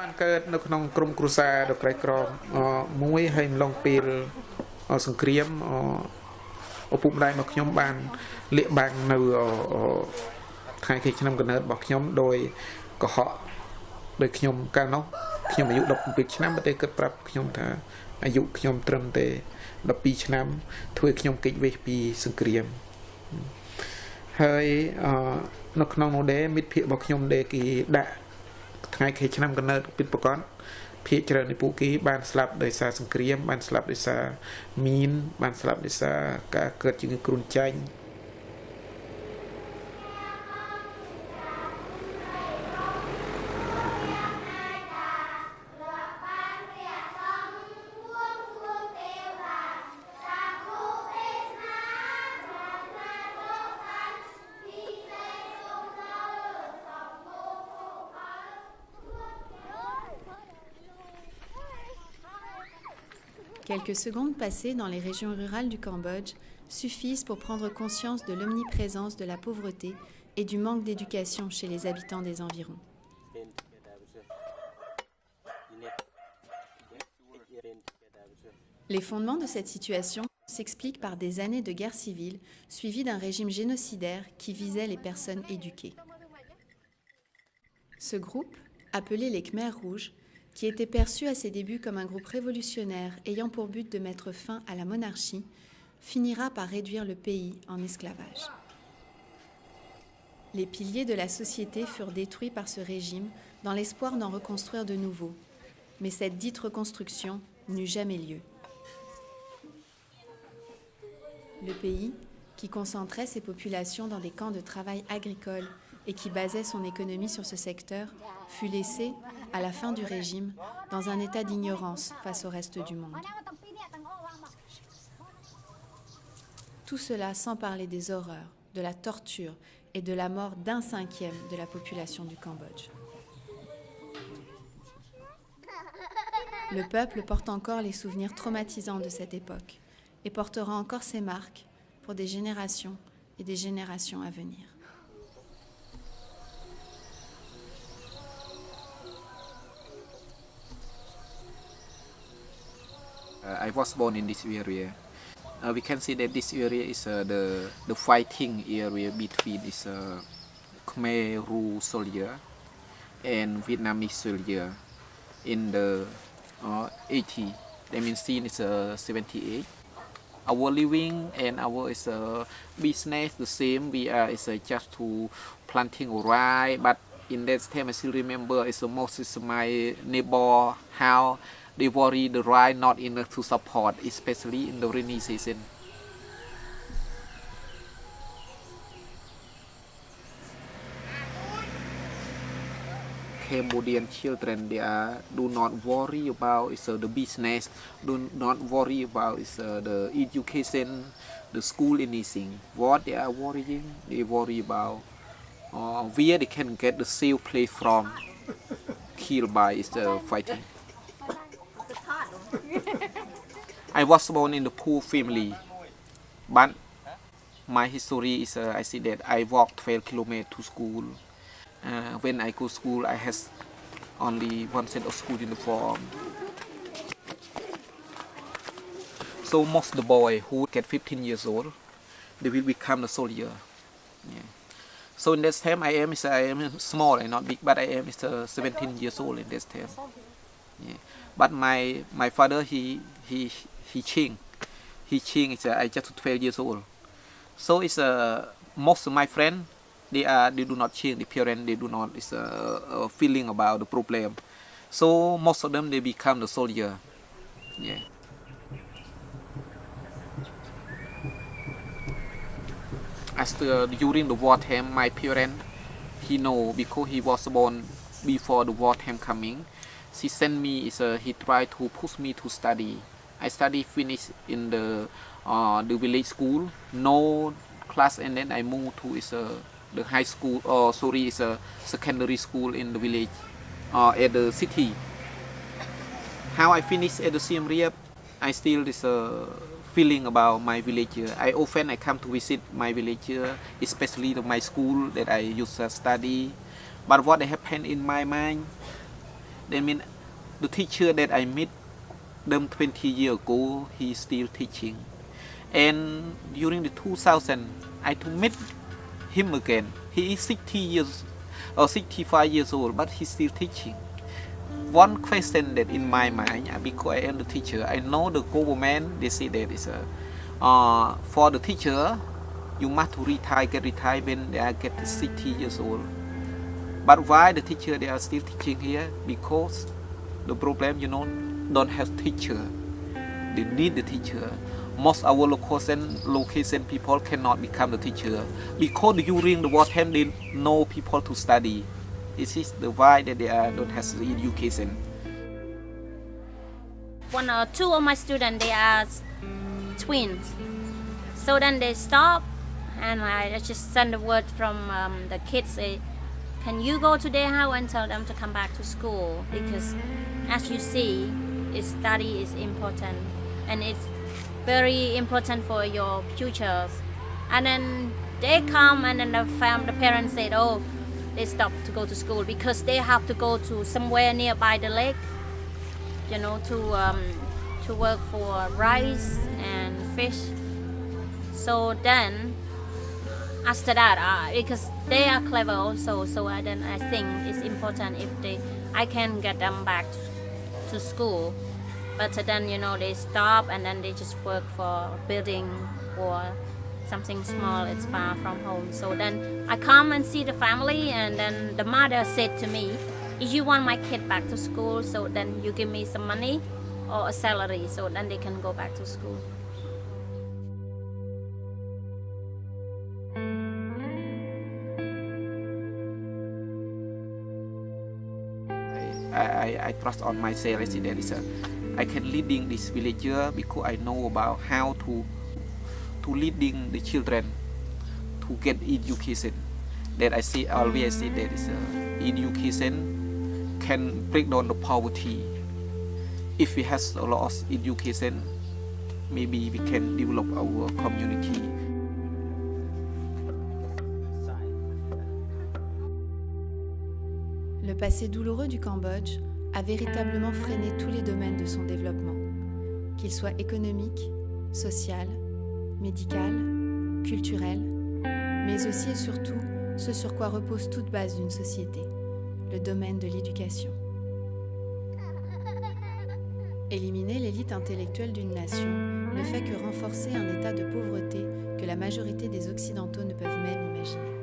បានកើតនៅក្នុងក្រុមគ្រួសារដ៏ក្រីក្រមួយហើយម្លងពេលសង្គ្រាមឪពុកម្ដាយរបស់ខ្ញុំបានលាក់បាំងនៅថ្ងៃខែឆ្នាំកំណើតរបស់ខ្ញុំដោយកុហកដោយខ្ញុំកាលនោះខ្ញុំអាយុ17ឆ្នាំតែគាត់ប្រាប់ខ្ញុំថាអាយុខ្ញុំត្រឹមតែ12ឆ្នាំធ្វើខ្ញុំគេចវេសពីសង្គ្រាមហើយនៅក្នុងនោះដែរមិត្តភ័ក្តិរបស់ខ្ញុំដែលគេដាក់ថ្ងៃខែឆ្នាំកំណើតពិតប្រាកដភាគច្រើននៃពួកគេបានស្លាប់ដោយសារសង្គ្រាមបានស្លាប់ដោយសារមីនបានស្លាប់ដោយសារការកើតជំងឺគ្រុនចាញ់ Quelques secondes passées dans les régions rurales du Cambodge suffisent pour prendre conscience de l'omniprésence de la pauvreté et du manque d'éducation chez les habitants des environs. Les fondements de cette situation s'expliquent par des années de guerre civile suivies d'un régime génocidaire qui visait les personnes éduquées. Ce groupe, appelé les Khmers rouges, qui était perçu à ses débuts comme un groupe révolutionnaire ayant pour but de mettre fin à la monarchie, finira par réduire le pays en esclavage. Les piliers de la société furent détruits par ce régime dans l'espoir d'en reconstruire de nouveaux, mais cette dite reconstruction n'eut jamais lieu. Le pays, qui concentrait ses populations dans des camps de travail agricole et qui basait son économie sur ce secteur, fut laissé, à la fin du régime, dans un état d'ignorance face au reste du monde. Tout cela sans parler des horreurs, de la torture et de la mort d'un cinquième de la population du Cambodge. Le peuple porte encore les souvenirs traumatisants de cette époque et portera encore ses marques pour des générations et des générations à venir. I was born in this area. We can see that this area is the fighting area between this Khmer Rouge soldier and Vietnamese soldier in the 80. That means scene is 78. Our living and our is business the same. We are is just to planting rye, but in that time I still remember it's most is my neighbor how they worry the rye not enough to support, especially in the rainy season. Cambodian children do not worry about the business, do not worry about the education, the school, anything. What they are worrying, they worry about where they can get the safe place from, killed by the fighting. I was born in a poor family, but my history is I see that I walked 12 kilometers to school. When I go to school, I has only one set of school uniform. So most of the boy who get 15 years old, they will become a soldier. Yeah. So in this time I am small and not big, but I am 17 years old in this time. Yeah. But my father he changed. He changed. I just 12 years old. So it's most of my friends they do not change. The parents they do not feeling about the problem. So most of them they become the soldier. Yeah. After during the war time, my parent he know because he was born before the war time coming. She sent me he tried to push me to study. I study finish in the village school, no class, and then I moved to the high school secondary school in the village at the city. How I finished at the Siem Reap, I still feeling about my village. I often come to visit my village, especially my school that I used to study. But what happened in my mind, That means the teacher that I met them 20 years ago, he still teaching. And during the 2000, I to meet him again. He is 60 years or 65 years old, but he's still teaching. One question that in my mind, because I am the teacher, I know the government, they say that is for the teacher, you must retire, get retired when they are get 60 years old. But why the teacher, they are still teaching here? Because the problem, don't have teacher. They need the teacher. Most of our location people cannot become the teacher because during the war time they know people to study. This is the why that they don't have the education. One or two of my students, they are twins. So then they stop, and I just send a word from the kids say, can you go to their house and tell them to come back to school? Because as you see, study is important, and it's very important for your futures. And then they come, and then the parents said, oh, they stop to go to school because they have to go to somewhere nearby the lake, to work for rice and fish. So then after that, because they are clever also, so then I think it's important if I can get them back to school. But then they stop, and then they just work for building or something small. It's far from home. So then I come and see the family, and then the mother said to me, if you want my kid back to school, so then you give me some money or a salary, so then they can go back to school. I trust on myself. I see that is I can leading this villager because I know about how to leading the children to get education. That I see always say that is education can break down the poverty. If we have a lot of education, maybe we can develop our community. Le passé douloureux du Cambodge a véritablement freiné tous les domaines de son développement, qu'ils soient économiques, social, médical, culturel, mais aussi et surtout ce sur quoi repose toute base d'une société, le domaine de l'éducation. Éliminer l'élite intellectuelle d'une nation ne fait que renforcer un état de pauvreté que la majorité des Occidentaux ne peuvent même imaginer.